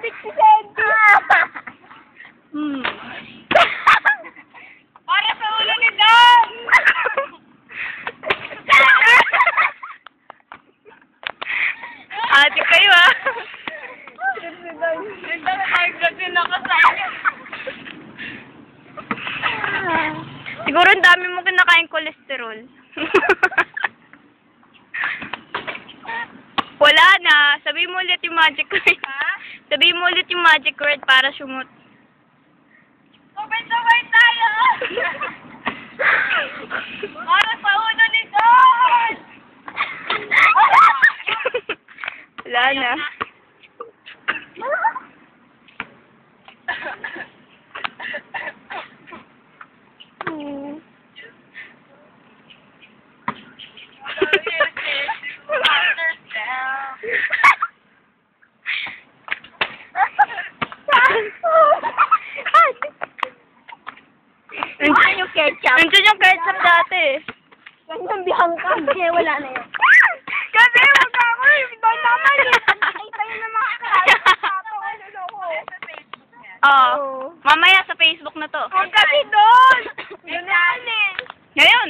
magic si Sandy. Para sa ulo ni Dan. Ate kayo ah. Ganda na high-blood ako sa inyo. Siguro ang dami mo kinakain cholesterol. Wala na. Sabihin mo ulit yung magic word. Ha? Sabihin mo ulit yung magic word para sumut. Sabay-sabay tayo! Para sa ulo ni Don! Wala na. Nandiyan yung ketchup. Nandiyan yung ketchup dati. Nandiyan bihangka. Hindi, wala na yun. Kasi wag ako eh. Doon naman eh. Ay, tayo na mga Oo. Mamaya sa Facebook na to. Huwag kasi doon! Yun na eh. Ngayon.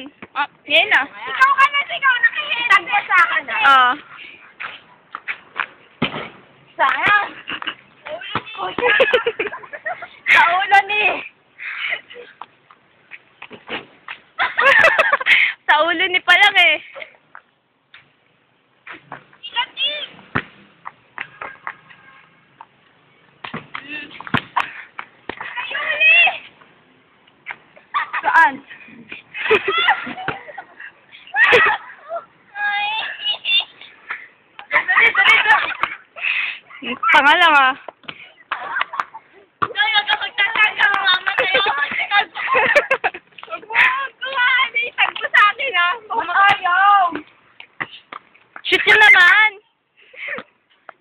Ngayon na. Ikaw ka na, ikaw nakihit. Tagpo sa akin na. Oo. Sayang. Sa ulo ni. Sa ulo ni pa lang eh. Saan? Tanga lang ah. Huwag ka magtatanggal, mama sa'yo. Huwag mo kuhaan. Itag mo sa akin ah. Ayaw. Shoot yun naman.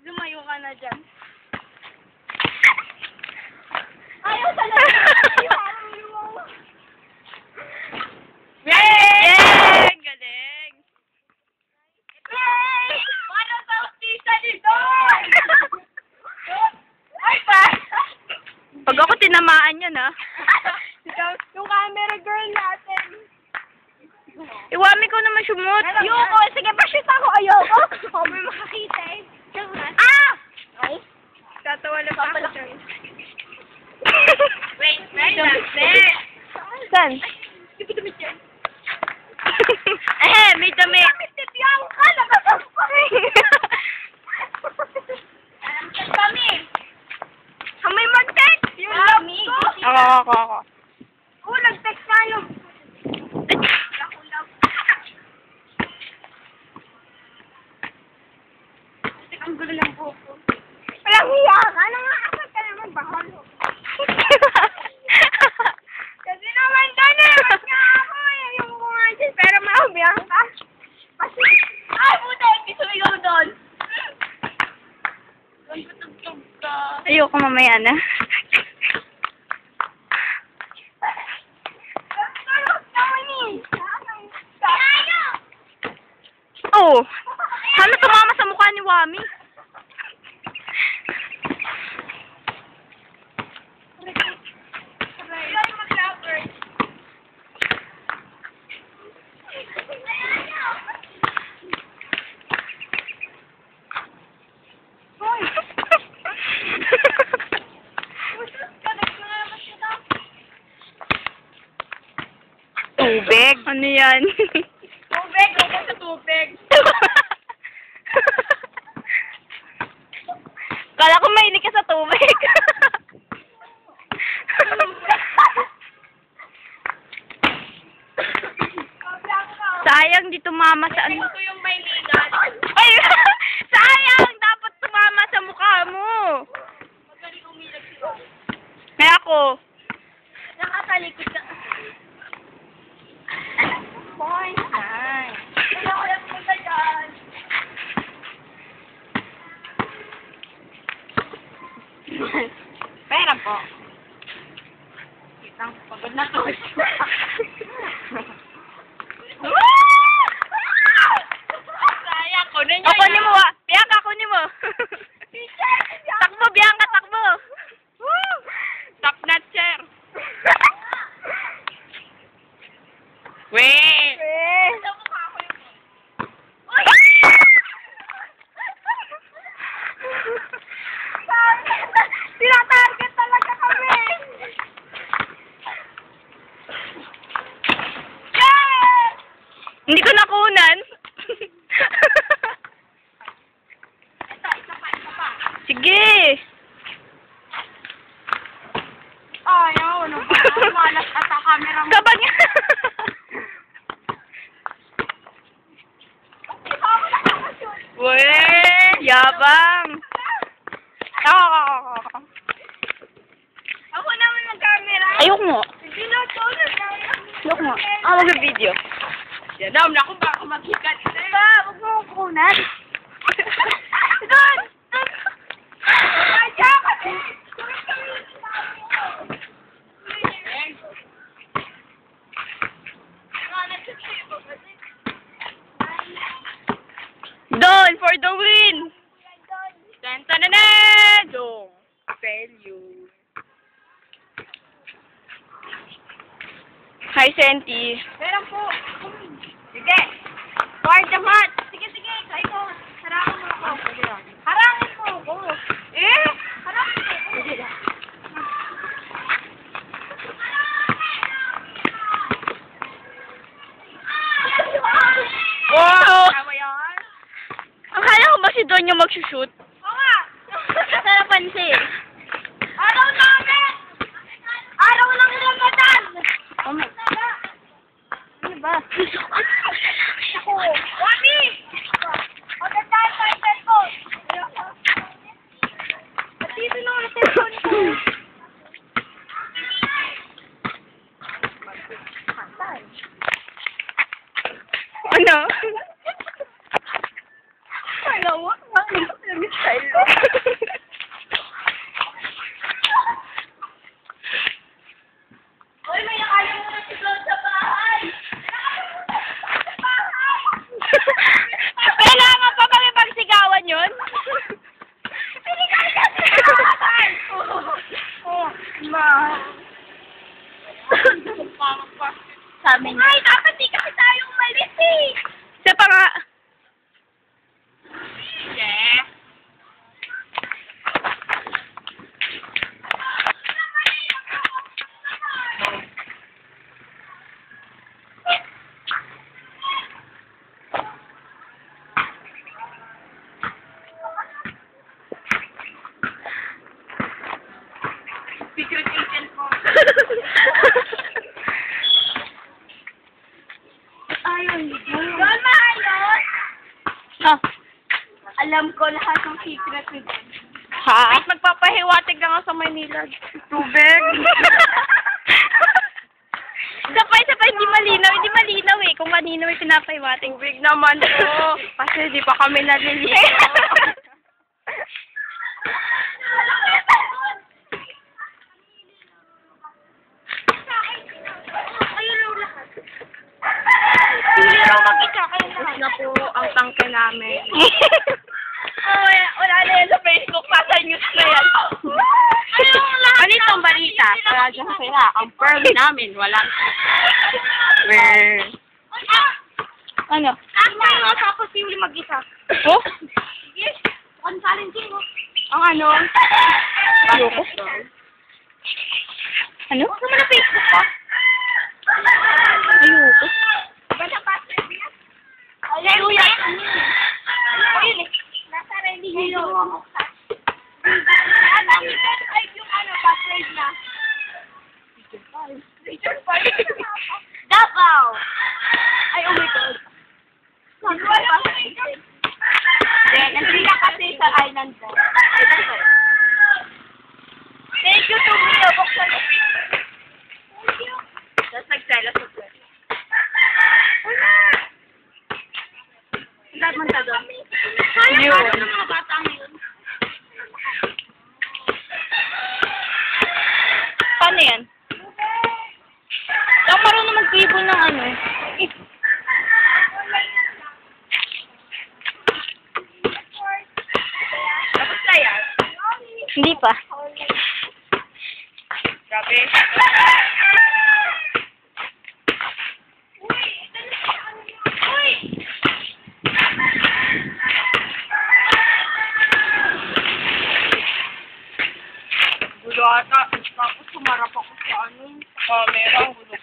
Lumayo ka na dyan. Ayaw talaga. Yay! Galing! Yay! Para sa utisa ni Don! Ay pa! Pag ako tinamaan yan ah. Yung camera girl natin. Iwami ko naman sumut. Ayoko! Sige pa shoot ako! Ayoko! Ako may makakita eh. Ah! Ay? Tatawa lang ako dyan. Wait, wait! Saan? Dumi dyan. May damit. Bakit si Bianca? Nakasapay! Kami! May mag-text. Yung love ko! Ako. Oo, nag-text tayo. Ang gulo ng buko. Walang hiya ka. Nangaasat ka naman. Bahal. Kasi naman doon eh. Mas nga ako eh. Yung ko nga dyan. Pero maubiyak ka. Kasi, ay puta. Hindi sumigaw doon. Doon patugtog ka. Ayoko mamaya na. Oh, sana tumama sa mukha ni Wami. Tubig? Ano yan? Tubig, ako sa tubig. Kala ko mahilig ka sa tubig. Sayang di tumama sa ano. Ito yung may ligan. Ay! Sayang! Dapat tumama sa mukha mo. Magaling umilag siya. Kaya ako. Nakatalikod ka. Point nine. Wala ko lang punta dyan. Pera po. Kitang pagod na to. Sayang, kunin niyo Ako ni mo, Bianca, kunin mo. Takbo, Bianca, takbo. Hindi ko nakunan. Ito, isa pa. Sige. Ayaw, ano ba? Malas at ang camera mo. Sabag nga. Weh, yabang. Ako naman ng camera. Ayoko mo. Hindi na ito. Ayoko mo. Mag-video. Yan daw, naku, baka maghikat. Diba? Huwag mo akong kunan. Doon! Kaya kasi! Don for the win. Dong. Value. Hi, Senti. Meron po. Sige. For the match. Sige. Kain mo. Harangin mo ako. Harangin mo ako. Harangin mo ako. Sige. Wow! Tama yan? Akala ko ba si Don yung magsushoot? Oo nga. Sa napansin. Araw namin! Araw ng Ramadan! Ano ba? Ako! Wami! Magandaan sa cellphone! Dito na ang cellphone ko! Ano? Alam mo? Ano ba yung style ko? Uy, may nakaya mo na si Claude sa bahay! Kailangan pa kami pagsigawan yun? Pinigay ka sa bahay! Sa amin. Ay, dapat di kasi tayo umalis eh! Isa pa nga. Yeah. Secret agent mo. Ayun. Doon maayos! Ah. Alam ko lahat ng secret ni Don. Ha? Wait, magpapahiwatig lang ako sa Maynila. Tubig. Isa pa, hindi malinaw eh. Kung kanino may pinapahiwatig. Tubig naman po. Kasi di pa kami naliligo. Hindi raw makita kayo lahat. Na po ang tangke namin. Wala na yan sa Facebook. Pasa news na yan. Ano itong balita? Kaya dyan sila, ang pearl namin, walang... Ano? Ano? Tapos yung mag-isa. Oh? Yes. On challenging mo. Ang ano? Ayoko. Ano? Huwag naman na Facebook ko. Ayoko. Basta password niya. Hallelujah. Ayun eh. Nasa religion mo. Ay, yung ano, password na. Region 5. Davao. Ay, oh my God. Wala ko region. Nandun na kasi sa island mo. Thank you to me. Buksan mo. Thank you. Tapos nagselos ko. Lahat man sa doon. Yun. Ano mga batang yun? Paano yan? Ako marunong mag-ibo ng ano. Tapos na yan. Hindi pa. Grabe. Gulo ata. Tapos sumarap ako sa ano. Camera. Gulo.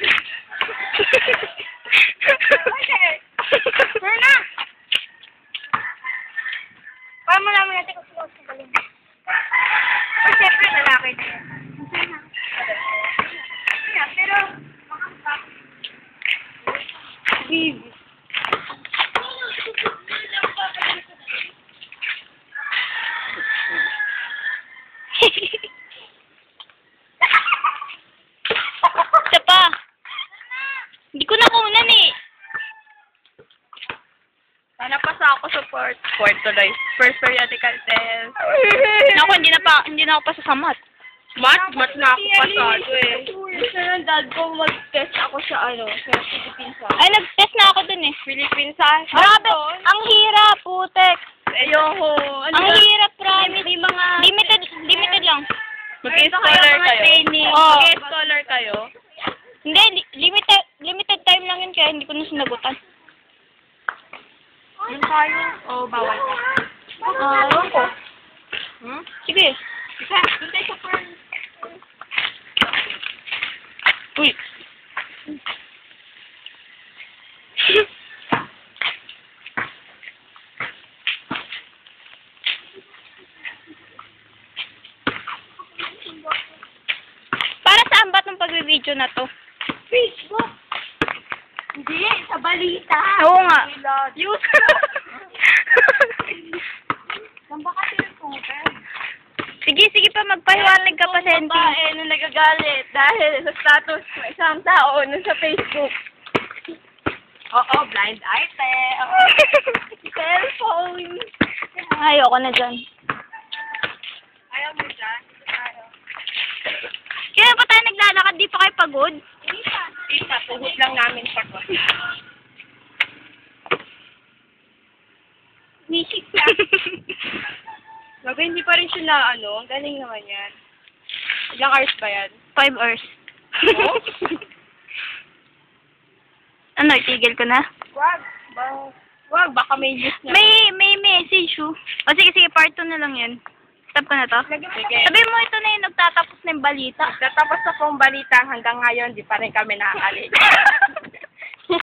Sana pasa ako sa fourth tuloy. First periodical test. Naku, hindi na ako pa sa samat. Mat na ako pasado eh. Gusto ng dad ko mag-test ako sa sa Philippine Science. Ay, nag-test na ako dun eh. Philippine Science? Grabe, ang hirap, putek. Ayoko. Ang hirap, promise. May mga... Limited lang. Mag-scholar kayo? Oo. Mag-scholar kayo? Hindi, limited time lang yun, kaya hindi ko na sinagutan. Yun tayo? O bawal ka? Ewan ko. Sige. Isa, doon tayo sa first. Uy. Para saan ba itong pag-video na to? Facebook! Hindi, sa balita. Oo nga. News. Saan ba kasi yung computer? Sige pa, magpahiwatig ka pa, Senti. Babae na nagagalit dahil sa status ng isang tao nun sa Facebook. Oo, blind item. Cellphone. Ayoko na dyan. Ayaw mo dyan? Kaya pa tayo naglalakad, di pa kayo pagod? Isa, puhot lang namin pa ko. Nisik ka. Bago hindi pa rin sila ang galing naman yan. Ilang hours ba yan? 5 hours. Oo? Ano, itigil ko na? Wag, baka may news na. May message oh. O sige, part 2 na lang yan. Stop ko na to. Sige. Sabi mo ito na yung nagtatapos na yung balita. Natapos na pong balita hanggang ngayon, di pa rin kami nakakali.